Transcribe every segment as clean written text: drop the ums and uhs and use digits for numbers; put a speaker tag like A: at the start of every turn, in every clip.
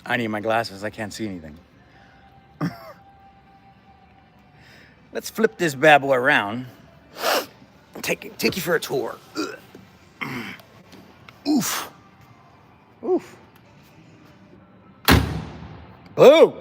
A: I need my glasses. I can't see anything. Let's flip this bad boy around. Take you for a tour. Oof. Oof. Boom.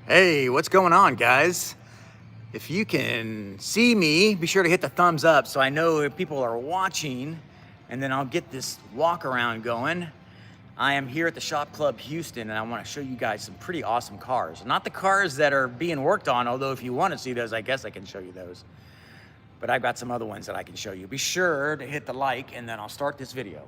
A: Hey, what's going on, guys? If you can see me, be sure to hit the thumbs up so I know if people are watching, and then I'll get this walk around going. I am here at the Shop Club Houston, and I want to show you guys some pretty awesome cars. Not the cars that are being worked on, although if you want to see those, I guess I can show you those. But I've got some other ones that I can show you. Be sure to hit the like, and then I'll start this video.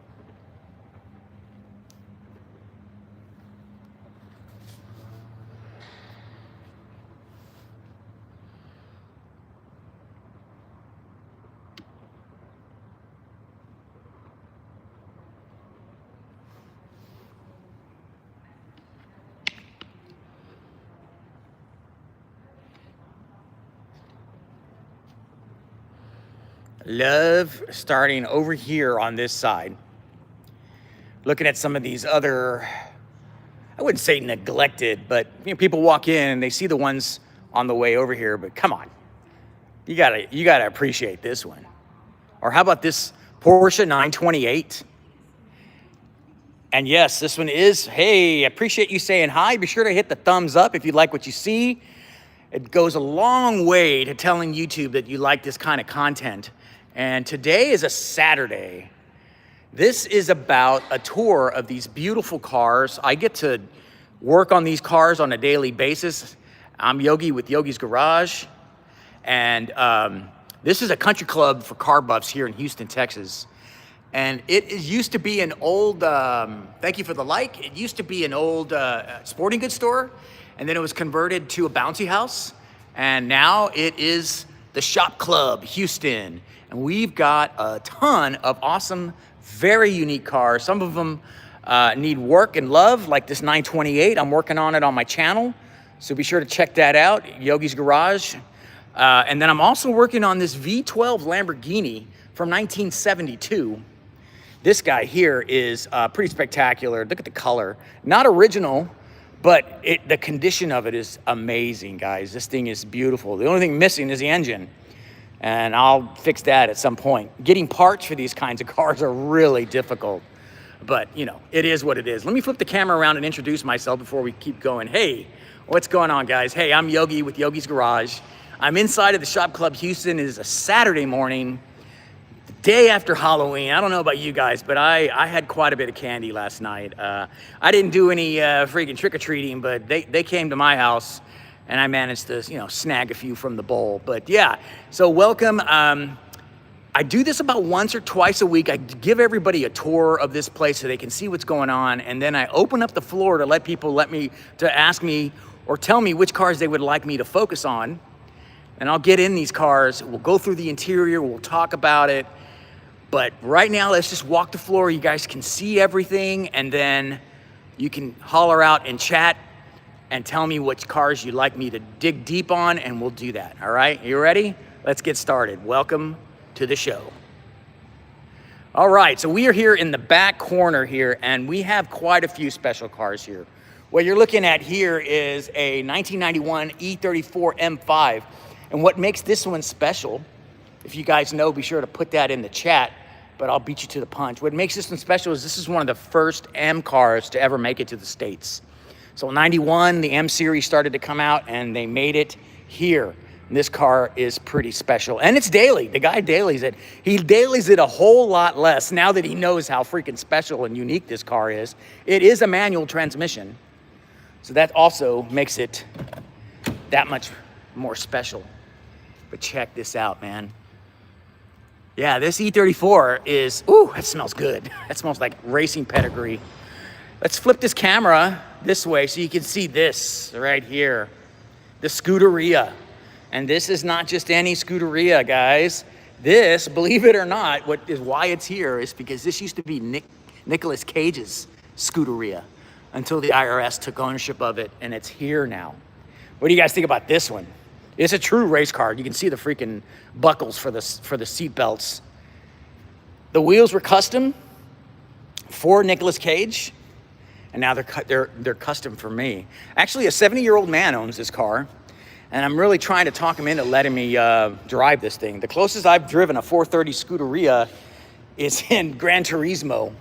A: Love starting over here on this side. Looking at some of these other, I wouldn't say neglected, but you know, people walk in and they see the ones on the way over here, but come on. You gotta appreciate this one. Or how about this Porsche 928? And yes, this one is, hey, appreciate you saying hi. Be sure to hit the thumbs up if you like what you see. It goes a long way to telling YouTube that you like this kind of content. And today is a Saturday. This is about a tour of these beautiful cars. I get to work on these cars on a daily basis. I'm Yogi with Yogi's Garage. And this is a country club for car buffs here in Houston, Texas. And it used to be an old, thank you for the like, it used to be an old sporting goods store, and then it was converted to a bouncy house. And now it is the Shop Club Houston. And we've got a ton of awesome, very unique cars. Some of them need work and love, like this 928. I'm working on it on my channel, so be sure to check that out, Yogi's Garage. And then I'm also working on this V12 Lamborghini from 1972. This guy here is pretty spectacular. Look at the color. Not original, but the condition of it is amazing, guys. This thing is beautiful. The only thing missing is the engine. And I'll fix that at some point. Getting parts for these kinds of cars are really difficult. But, you know, it is what it is. Let me flip the camera around and introduce myself before we keep going. Hey, what's going on, guys? Hey, I'm Yogi with Yogi's Garage. I'm inside of the Shop Club Houston. It is a Saturday morning, the day after Halloween. I don't know about you guys, but I had quite a bit of candy last night. I didn't do any freaking trick-or-treating, but they came to my house, and I managed to, you know, snag a few from the bowl. But yeah, so welcome. I do this about once or twice a week. I give everybody a tour of this place so they can see what's going on, and then I open up the floor to let people ask me or tell me which cars they would like me to focus on. And I'll get in these cars, we'll go through the interior, we'll talk about it. But right now, let's just walk the floor. You guys can see everything, and then you can holler out and chat and tell me which cars you'd like me to dig deep on, and we'll do that, all right? You ready? let's get started. Welcome to the show. All right, so we are here in the back corner here, and we have quite a few special cars here. What you're looking at here is a 1991 E34 M5, and what makes this one special, if you guys know, be sure to put that in the chat, but I'll beat you to the punch. What makes this one special is this is one of the first M cars to ever make it to the States. So in 91, the M series started to come out and they made it here. And this car is pretty special. And it's daily. The guy dailies it. He dailies it a whole lot less now that he knows how freaking special and unique this car is. It is a manual transmission. So that also makes it that much more special. But check this out, man. Yeah, this E34 is, ooh, that smells good. That smells like racing pedigree. Let's flip this camera this way so you can see this right here, the Scuderia. And this is not just any Scuderia, guys. This, believe it or not, why it's here is because this used to be Nicolas Cage's Scuderia until the IRS took ownership of it, and it's here now. What do you guys think about this one? It's a true race car. You can see the freaking buckles for the seat belts. The wheels were custom for Nicolas Cage, and now they're custom for me. Actually, a 70-year-old man owns this car, and I'm really trying to talk him into letting me drive this thing. The closest I've driven a 430 Scuderia is in Gran Turismo,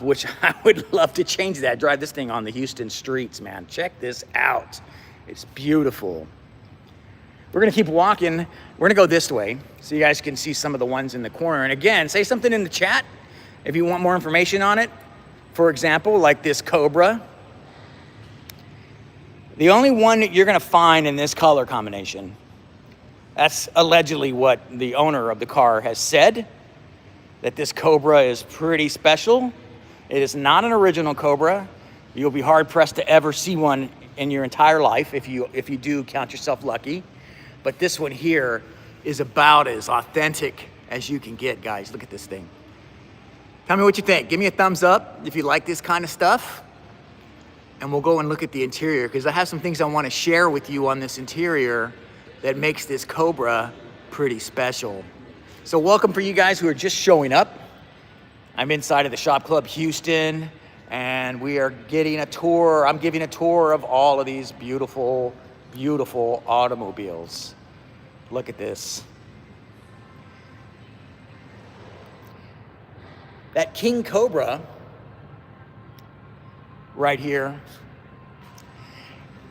A: which I would love to change that. Drive this thing on the Houston streets, man. Check this out. It's beautiful. We're gonna keep walking. We're gonna go this way so you guys can see some of the ones in the corner. And again, say something in the chat if you want more information on it. For example, like this Cobra. The only one that you're gonna find in this color combination, that's allegedly what the owner of the car has said, that this Cobra is pretty special. It is not an original Cobra. You'll be hard pressed to ever see one in your entire life if you do count yourself lucky. But this one here is about as authentic as you can get, guys. Look at this thing. Tell me what you think. Give me a thumbs up if you like this kind of stuff. And we'll go and look at the interior, because I have some things I want to share with you on this interior that makes this Cobra pretty special. So welcome for you guys who are just showing up. I'm inside of the Shop Club Houston, and we are getting a tour. I'm giving a tour of all of these beautiful, beautiful automobiles. Look at this. That King Cobra right here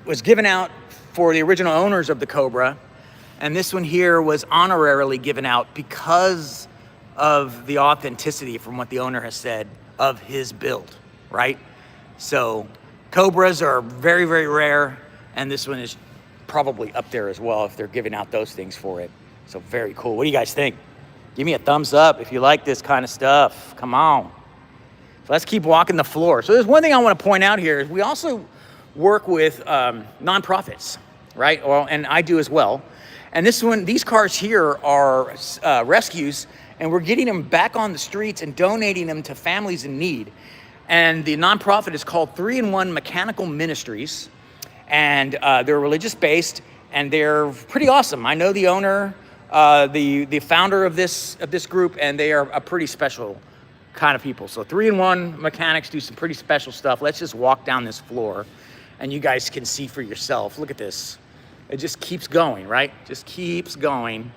A: was given out for the original owners of the Cobra, and this one here was honorarily given out because of the authenticity from what the owner has said of his build, right? So Cobras are very, very rare, and this one is probably up there as well if they're giving out those things for it. So very cool. What do you guys think? Give me a thumbs up if you like this kind of stuff. Come on. So let's keep walking the floor. So there's one thing I want to point out here is we also work with nonprofits, right? Well, and I do as well. And these cars here are rescues, and we're getting them back on the streets and donating them to families in need. And the nonprofit is called 3-in-1 Mechanical Ministries. And they're religious based, and they're pretty awesome. I know the owner, the founder of this group, and they are a pretty special kind of people. So 3-in-1 Mechanics do some pretty special stuff. Let's just walk down this floor, and you guys can see for yourself. Look at this. It just keeps going, right? Just keeps going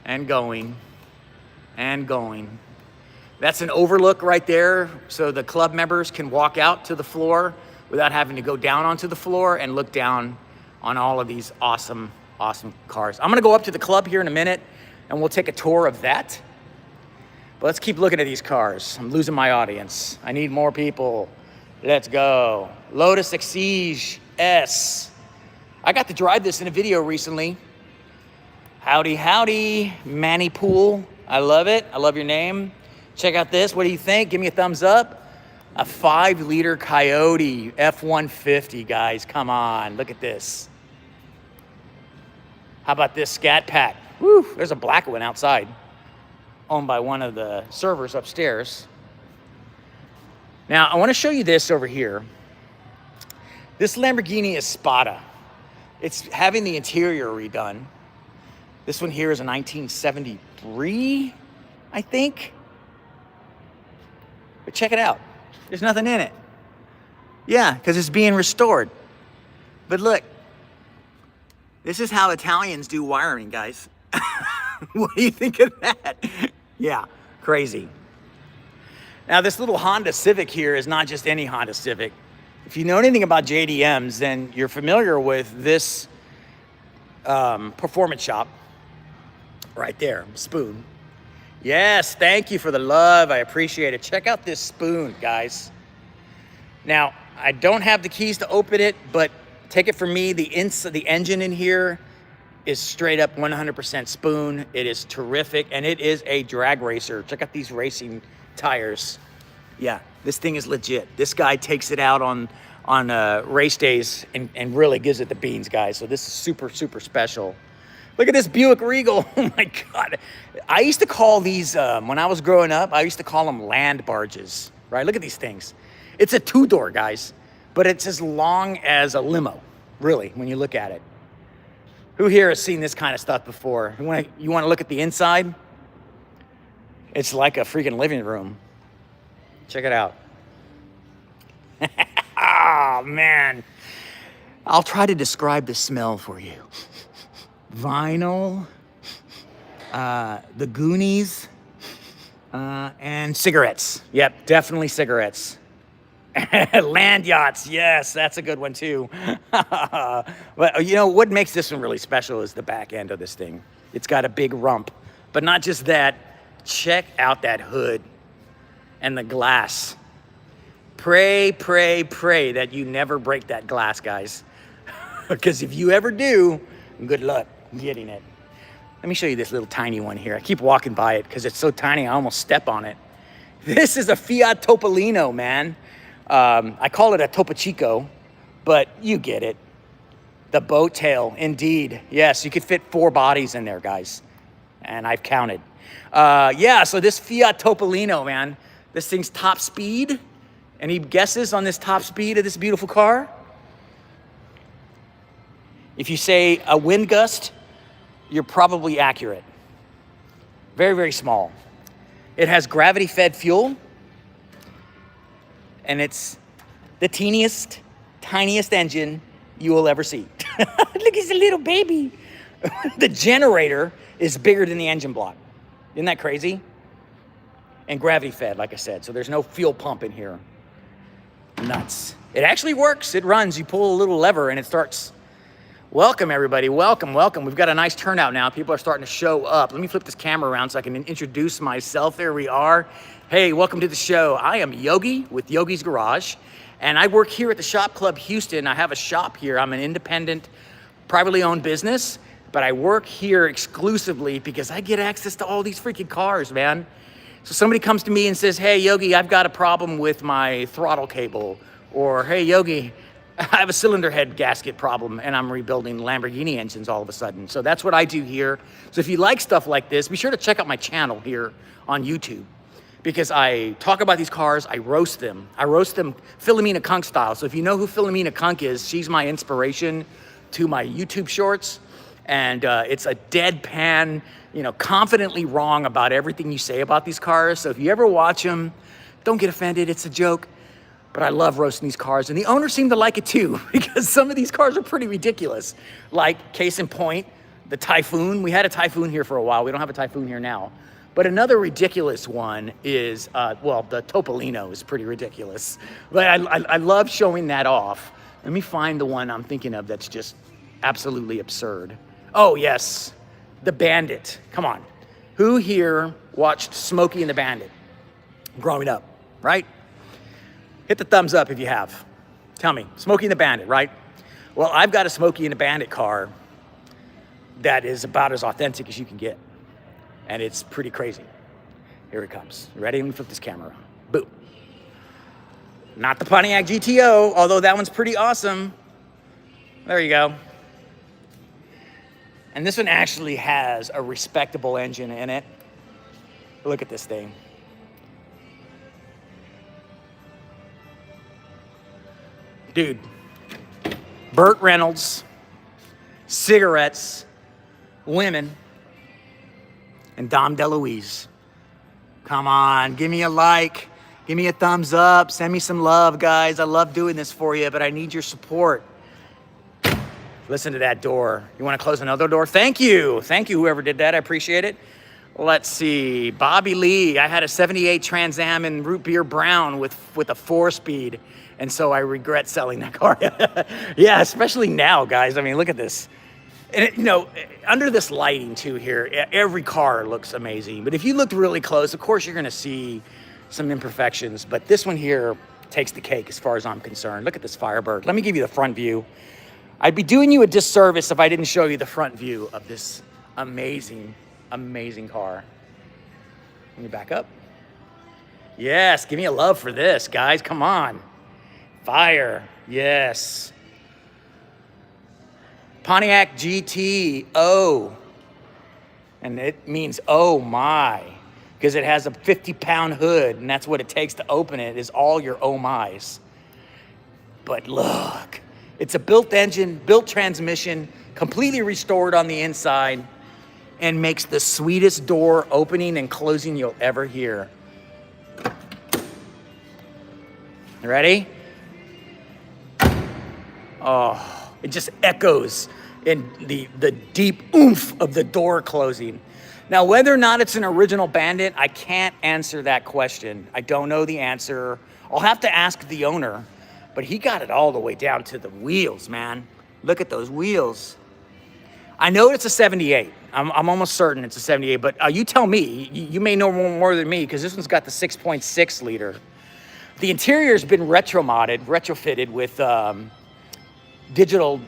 A: and going and going. That's an overlook right there, so the club members can walk out to the floor without having to go down onto the floor and look down on all of these awesome, awesome cars. I'm gonna go up to the club here in a minute, and we'll take a tour of that. But let's keep looking at these cars. I'm losing my audience. I need more people. Let's go. Lotus Exige S. I got to drive this in a video recently. Howdy, howdy, Manny Pool. I love it. I love your name. Check out this. What do you think? Give me a thumbs up. A 5-liter Coyote F-150, guys. Come on, look at this. How about this Scat Pack? Woo, there's a black one outside, owned by one of the servers upstairs. Now, I want to show you this over here. This Lamborghini Espada. It's having the interior redone. This one here is a 1973, I think. But check it out. There's nothing in it. Yeah, because it's being restored. But look, this is how Italians do wiring, guys. What do you think of that? Yeah, crazy. Now, this little Honda Civic here is not just any Honda Civic. If you know anything about JDMs, then you're familiar with this performance shop right there, spoon. Yes, thank you for the love. I appreciate it. Check out this spoon, guys. Now, I don't have the keys to open it, but take it from me, the engine in here is straight up 100% spoon. It is terrific, and it is a drag racer. Check out these racing tires. Yeah, this thing is legit. This guy takes it out on race days and really gives it the beans, guys. So this is super, super special. Look at this Buick Regal. Oh my God. I used to call these, when I was growing up, I used to call them land barges, right? Look at these things. It's a two-door, guys, but it's as long as a limo, really, when you look at it. Who here has seen this kind of stuff before? You want to look at the inside? It's like a freaking living room. Check it out. Oh, man. I'll try to describe the smell for you. Vinyl, the Goonies, and cigarettes. Yep, definitely cigarettes. Land yachts, yes, that's a good one too. But you know what makes this one really special is the back end of this thing. It's got a big rump, but not just that. Check out that hood and the glass. Pray, pray, pray that you never break that glass, guys. Because if you ever do, good luck getting it. Let me show you this little tiny one here. I keep walking by it because it's so tiny I almost step on it. This is a Fiat Topolino, man. I call it a Topo Chico, but you get it. The boat tail, indeed. Yes, you could fit 4 bodies in there, guys. And I've counted. Yeah, so this Fiat Topolino, man, this thing's top speed. Any guesses on this top speed of this beautiful car? If you say a wind gust, you're probably accurate. Very, very small. It has gravity-fed fuel, and it's the teeniest, tiniest engine you will ever see. Look, he's a little baby. The generator is bigger than the engine block. Isn't that crazy? And gravity-fed, like I said, so there's no fuel pump in here. Nuts. It actually works. It runs. You pull a little lever, and it starts. Welcome, everybody. Welcome, welcome. We've got a nice turnout now. People are starting to show up. Let me flip this camera around so I can introduce myself. There we are. Hey, welcome to the show. I am Yogi with Yogi's Garage, and I work here at the Shop Club Houston. I have a shop here. I'm an independent, privately owned business, but I work here exclusively because I get access to all these freaking cars, man. So somebody comes to me and says, hey, Yogi, I've got a problem with my throttle cable. Or, hey, Yogi, I have a cylinder head gasket problem and I'm rebuilding Lamborghini engines all of a sudden. So that's what I do here. So if you like stuff like this, be sure to check out my channel here on YouTube because I talk about these cars, I roast them. I roast them Philomena Kunk style. So if you know who Philomena Kunk is, she's my inspiration to my YouTube shorts. And it's a deadpan, you know, confidently wrong about everything you say about these cars. So if you ever watch them, don't get offended, it's a joke. But I love roasting these cars, and the owners seem to like it too, because some of these cars are pretty ridiculous. Like, case in point, the Typhoon. We had a Typhoon here for a while. We don't have a Typhoon here now. But another ridiculous one is, well, the Topolino is pretty ridiculous. But I love showing that off. Let me find the one I'm thinking of that's just absolutely absurd. Oh, yes, the Bandit. Come on. Who here watched Smokey and the Bandit growing up, right? Hit the thumbs up if you have. Tell me, Smokey and the Bandit, right? Well, I've got a Smokey and the Bandit car that is about as authentic as you can get. And it's pretty crazy. Here it comes. You ready? Let me flip this camera around. Boom. Not the Pontiac GTO, although that one's pretty awesome. There you go. And this one actually has a respectable engine in it. Look at this thing. Dude, Burt Reynolds, cigarettes, women, and Dom DeLuise. Come on, give me a like, give me a thumbs up, send me some love, guys. I love doing this for you, but I need your support. Listen to that door. You want to close another door? Thank you, whoever did that. I appreciate it. Let's see, Bobby Lee. I had a 78 Trans Am in root beer brown with a 4-speed, and so I regret selling that car. Yeah, especially now, guys. I mean, look at this. And it, you know, under this lighting too here, every car looks amazing. But if you look really close, of course, you're gonna see some imperfections. But this one here takes the cake as far as I'm concerned. Look at this Firebird. Let me give you the front view. I'd be doing you a disservice if I didn't show you the front view of this amazing, amazing car. Let me back up. Yes, give me a love for this, guys. Come on. Fire. Yes. Pontiac GT-O. And it means oh my, because it has a 50-pound hood, and that's what it takes to open it, is all your oh my's. But look, it's a built engine, built transmission, completely restored on the inside, and makes the sweetest door opening and closing you'll ever hear. You ready? Oh, it just echoes in the deep oomph of the door closing. Now, whether or not it's an original Bandit, I can't answer that question. I don't know the answer. I'll have to ask the owner, but he got it all the way down to the wheels, man. Look at those wheels. I know it's a 78. I'm almost certain it's a 78, but you tell me. You may know more than me, because this one's got the 6.6 liter. The interior's been retrofitted with digital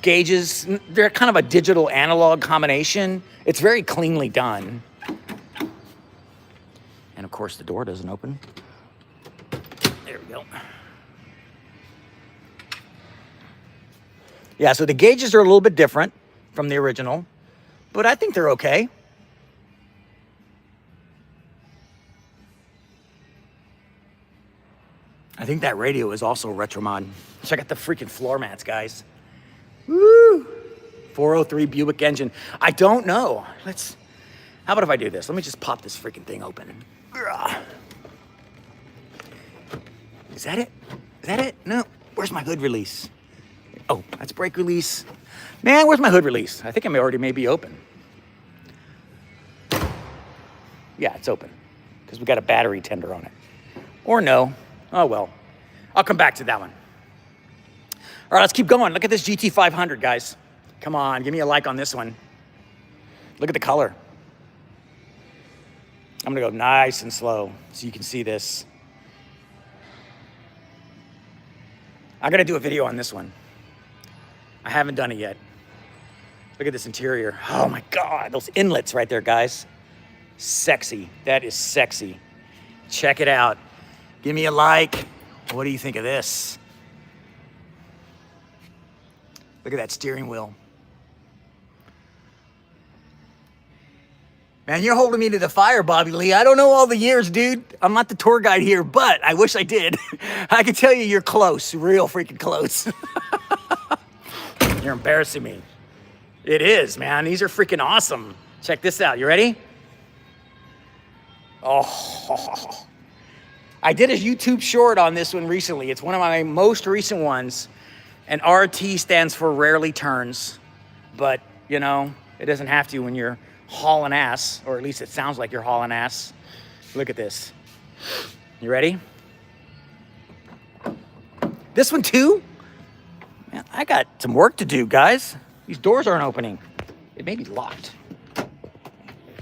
A: gauges. They're kind of a digital analog combination. It's very cleanly done. And of course the door doesn't open. There we go. Yeah, so the gauges are a little bit different from the original, but I think they're okay. I think that radio is also retro mod. Check out the freaking floor mats, guys. Woo! 403 Buick engine. I don't know. How about if I do this? Let me just pop this freaking thing open. Is that it? Is that it? No. Where's my hood release? Oh, that's brake release. Man, where's my hood release? I think I may be open. Yeah, it's open, because we got a battery tender on it. Or no. Oh, well. I'll come back to that one. All right, let's keep going. Look at this GT500, guys. Come on, give me a like on this one. Look at the color. I'm gonna go nice and slow so you can see this. I gotta do a video on this one. I haven't done it yet. Look at this interior. Oh my God, those inlets right there, guys. Sexy, that is sexy. Check it out. Give me a like. What do you think of this? Look at that steering wheel. Man, you're holding me to the fire, Bobby Lee. I don't know all the years, dude. I'm not the tour guide here, but I wish I did. I can tell you you're close, real freaking close. You're embarrassing me. It is, man. These are freaking awesome. Check this out. You ready? Oh, I did a YouTube short on this one recently. It's one of my most recent ones. And RT stands for rarely turns. But, you know, it doesn't have to when you're hauling ass, or at least it sounds like you're hauling ass. Look at this. You ready? This one too? Man, I got some work to do, guys. These doors aren't opening. It may be locked.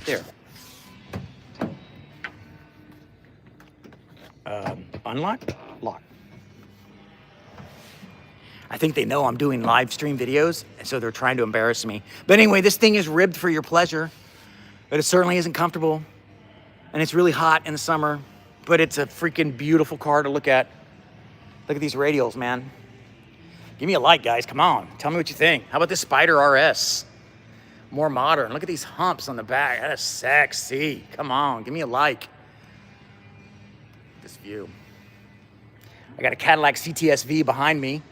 A: There. Unlock? Lock. I think they know I'm doing live stream videos, and so they're trying to embarrass me. But anyway, this thing is ribbed for your pleasure, but it certainly isn't comfortable. And it's really hot in the summer, but it's a freaking beautiful car to look at. Look at these radials, man. Give me a like, guys. Come on. Tell me what you think. How about this Spider RS? More modern. Look at these humps on the back. That is sexy. Come on. Give me a like. This view. I got a Cadillac CTS-V behind me.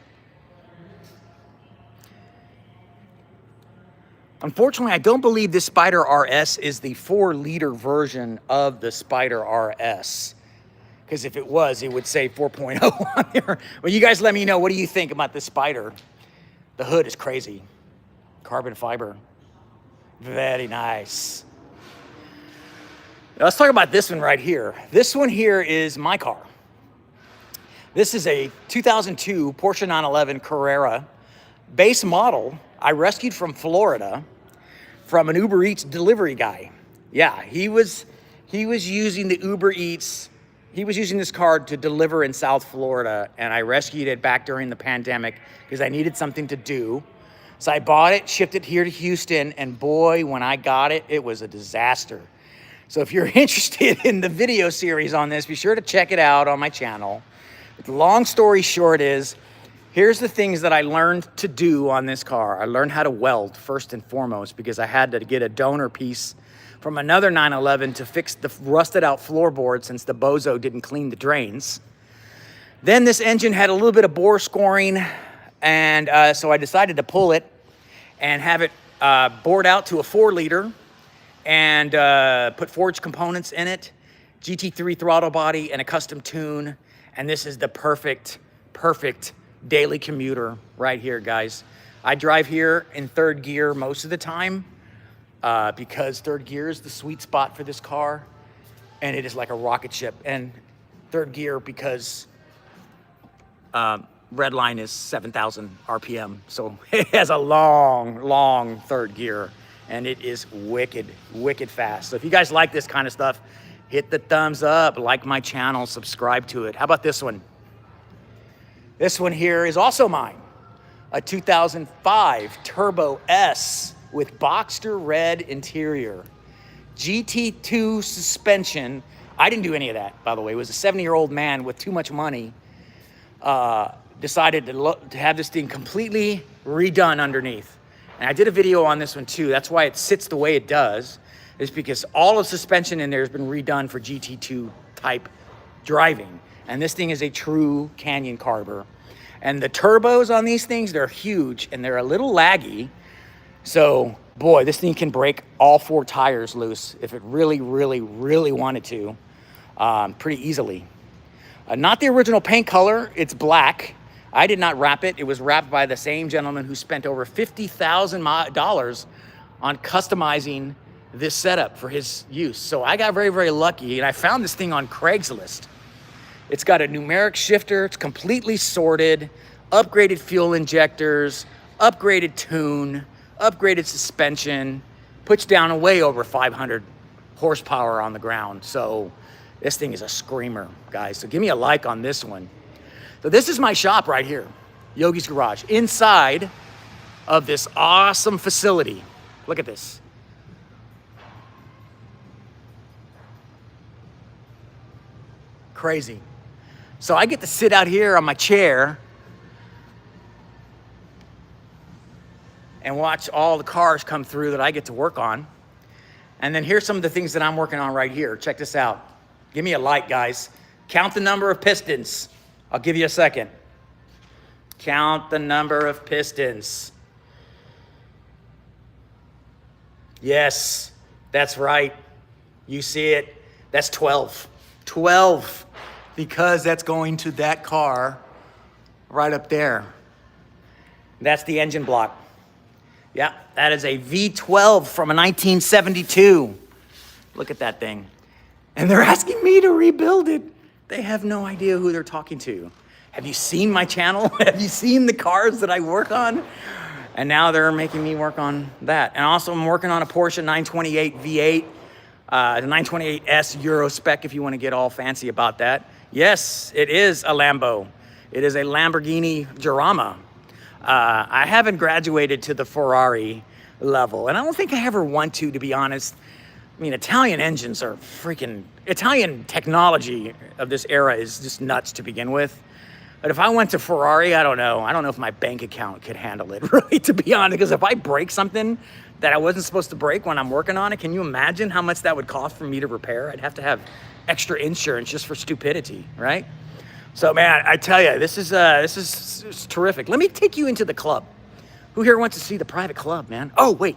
A: Unfortunately, I don't believe this Spider RS is the 4-liter version of the Spider RS. Because if it was, it would say 4.0 on there. Well, you guys let me know, what do you think about this Spider? The hood is crazy. Carbon fiber. Very nice. Now, let's talk about this one right here. This one here is my car. This is a 2002 Porsche 911 Carrera base model I rescued from Florida from an Uber Eats delivery guy. Yeah, he was using the Uber Eats. He was using this car to deliver in South Florida, and I rescued it back during the pandemic because I needed something to do. So I bought it, shipped it here to Houston, and boy, when I got it, it was a disaster. So if you're interested in the video series on this, be sure to check it out on my channel. But the long story short is, here's the things that I learned to do on this car. I learned how to weld first and foremost because I had to get a donor piece from another 911 to fix the rusted out floorboard since the bozo didn't clean the drains. Then this engine had a little bit of bore scoring, and so I decided to pull it and have it bored out to a 4-liter and put forged components in it, GT3 throttle body, and a custom tune. And this is the perfect daily commuter right here, guys. I drive here in 3rd gear most of the time because 3rd gear is the sweet spot for this car, and it is like a rocket ship. And 3rd gear because red line is 7,000 RPM, so it has a long 3rd gear, and it is wicked fast. So if you guys like this kind of stuff, hit the thumbs up, like my channel, subscribe to it. How about this one? This one here is also mine. A 2005 Turbo S with Boxster red interior. GT2 suspension. I didn't do any of that, by the way. It was a 70-year-old man with too much money. Decided to have this thing completely redone underneath. And I did a video on this one too. That's why it sits the way it does, is because all of the suspension in there has been redone for GT2 type driving. And this thing is a true canyon carber. And the turbos on these things, they're huge and they're a little laggy. So boy, this thing can break all 4 tires loose if it really wanted to, pretty easily. Not the original paint color, it's black. I did not wrap it. It was wrapped by the same gentleman who spent over $50,000 on customizing this setup for his use. So I got very lucky, and I found this thing on Craigslist. It's got a numeric shifter, it's completely sorted, upgraded fuel injectors, upgraded tune, upgraded suspension, puts down way over 500 horsepower on the ground. So this thing is a screamer, guys. So give me a like on this one. So this is my shop right here, Yogi's Garage, inside of this awesome facility. Look at this. Crazy. So I get to sit out here on my chair and watch all the cars come through that I get to work on. And then here's some of the things that I'm working on right here. Check this out. Give me a like, guys. Count the number of pistons. I'll give you a second. Count the number of pistons. Yes, that's right. You see it. That's 12. 12. Because that's going to that car right up there. That's the engine block. Yeah, that is a V12 from a 1972. Look at that thing. And they're asking me to rebuild it. They have no idea who they're talking to. Have you seen my channel? Have you seen the cars that I work on? And now they're making me work on that. And also I'm working on a Porsche 928 V8, the 928S Euro spec if you want to get all fancy about that. Yes, it is a Lambo. It is a Lamborghini Jarama. I haven't graduated to the Ferrari level, and I don't think I ever want to be honest. I mean, Italian engines are freaking, Italian technology of this era is just nuts to begin with. But if I went to Ferrari, I don't know if my bank account could handle it, really, to be honest. Because if I break something that I wasn't supposed to break when I'm working on it, can you imagine how much that would cost for me to repair? I'd have to have extra insurance just for stupidity, right? So man, I tell you, this is terrific. Let me take you into the club. Who here wants to see the private club, man? Oh wait,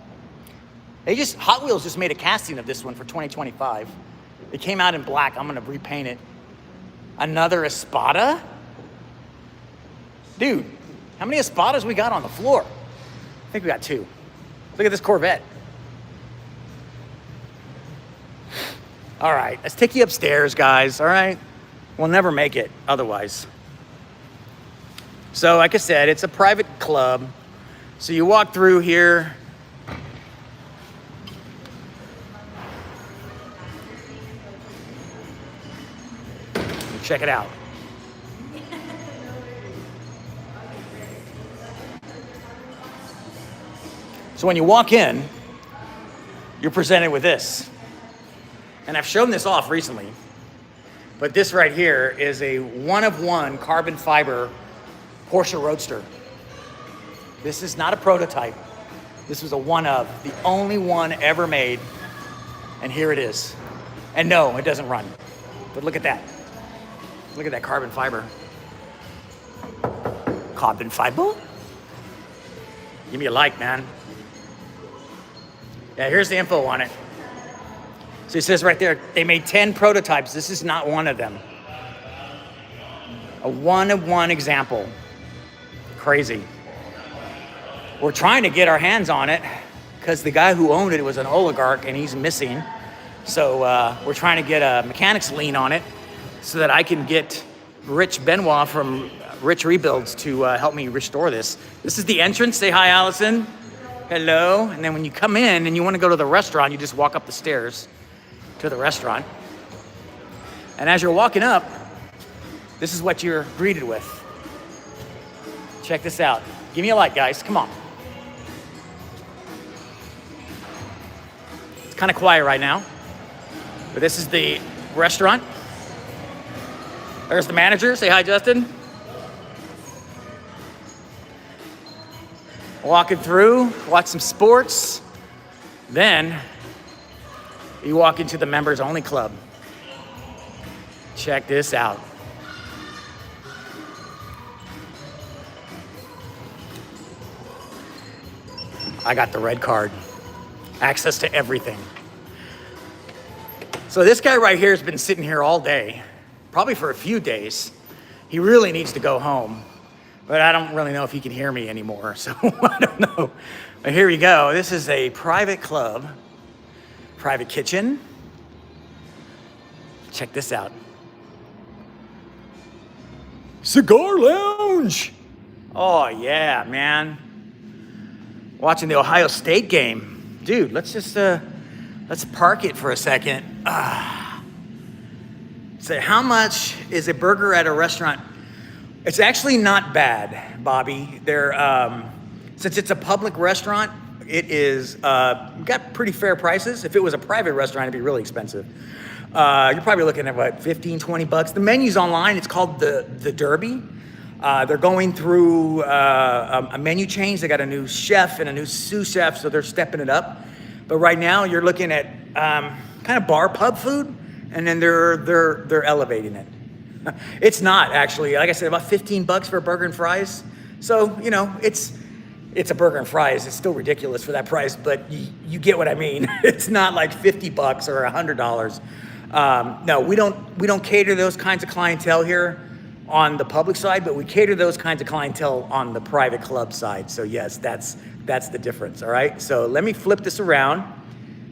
A: Hot Wheels just made a casting of this one for 2025. It came out in black. I'm gonna repaint it. Another Espada? Dude, how many Espadas we got on the floor? I think we got 2. Look at this Corvette. All right, let's take you upstairs, guys, all right? We'll never make it otherwise. So like I said, it's a private club. So you walk through here. Check it out. So when you walk in, you're presented with this. And I've shown this off recently, but this right here is a one-of-one carbon fiber Porsche Roadster. This is not a prototype. This was a one-of, the only one ever made. And here it is. And no, it doesn't run. But look at that. Look at that carbon fiber. Carbon fiber? Give me a like, man. Yeah, here's the info on it. So it says right there, they made 10 prototypes. This is not one of them. A one-of-one example. Crazy. We're trying to get our hands on it because the guy who owned it was an oligarch and he's missing. So we're trying to get a mechanics lien on it so that I can get Rich Benoit from Rich Rebuilds to help me restore this. This is the entrance. Say hi, Allison. Hello. And then when you come in and you want to go to the restaurant, you just walk up the stairs to the restaurant. And as you're walking up, this is what you're greeted with. Check this out. Give me a like, guys. Come on. It's kind of quiet right now, but this is the restaurant. There's the manager. Say hi, Justin. Walking through, watch some sports. Then you walk into the members only club. Check this out. I got the red card. Access to everything. So this guy right here has been sitting here all day, probably for a few days. He really needs to go home, but I don't really know if he can hear me anymore, so I don't know. But here we go. This is a private club, private kitchen. Check this out. Cigar lounge. Oh yeah, man. Watching the Ohio State game. Dude, let's just, let's park it for a second. So how much is a burger at a restaurant? It's actually not bad, Bobby. They're, since it's a public restaurant, it is, got pretty fair prices. If it was a private restaurant, it'd be really expensive. You're probably looking at what, 15, 20 bucks. The menu's online. It's called the Derby. They're going through a menu change. They got a new chef and a new sous chef, so they're stepping it up. But right now, you're looking at kind of bar pub food, and then they're elevating it. It's not actually, like I said, about 15 bucks for a burger and fries. So you know, it's a burger and fries. It's still ridiculous for that price, but you get what I mean. It's not like 50 bucks or $100. No, we don't cater those kinds of clientele here on the public side, but we cater those kinds of clientele on the private club side. So yes, that's the difference, all right? So let me flip this around,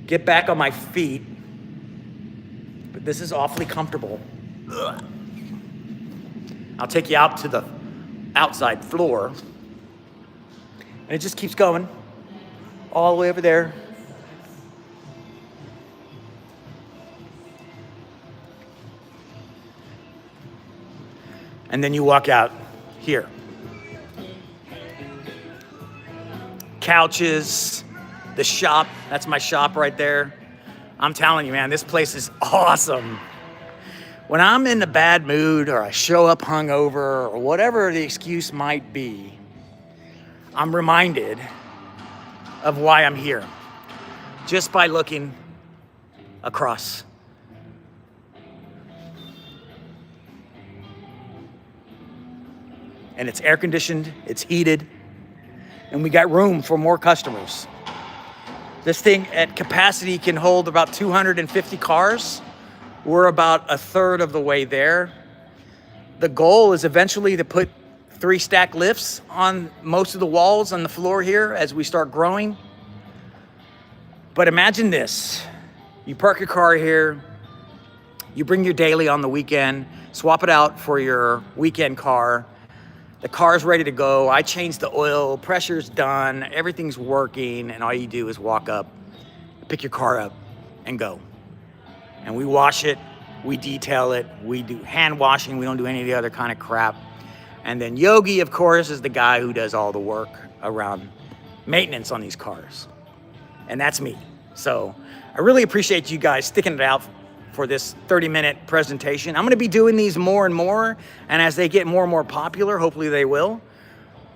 A: get back on my feet, but this is awfully comfortable. Ugh. I'll take you out to the outside floor, and it just keeps going all the way over there. And then you walk out here. Couches, the shop, that's my shop right there. I'm telling you, man, this place is awesome. When I'm in a bad mood or I show up hungover or whatever the excuse might be, I'm reminded of why I'm here just by looking across. And it's air conditioned, it's heated, and we got room for more customers. This thing at capacity can hold about 250 cars. We're about a third of the way there. The goal is eventually to put 3 stack lifts on most of the walls on the floor here as we start growing. But imagine this. You park your car here, you bring your daily on the weekend, swap it out for your weekend car. The car's ready to go. I changed the oil, pressure's done, everything's working, and all you do is walk up, pick your car up, and go. And we wash it, we detail it, we do hand washing, we don't do any of the other kind of crap. And then Yogi, of course, is the guy who does all the work around maintenance on these cars. And that's me. So I really appreciate you guys sticking it out for this 30-minute presentation. I'm gonna be doing these more and more, and as they get more and more popular, hopefully they will,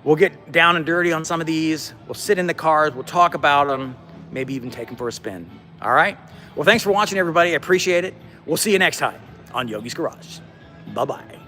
A: we'll get down and dirty on some of these. We'll sit in the cars, we'll talk about them, maybe even take them for a spin. All right? Well, thanks for watching, everybody. I appreciate it. We'll see you next time on Yogi's Garage. Bye-bye.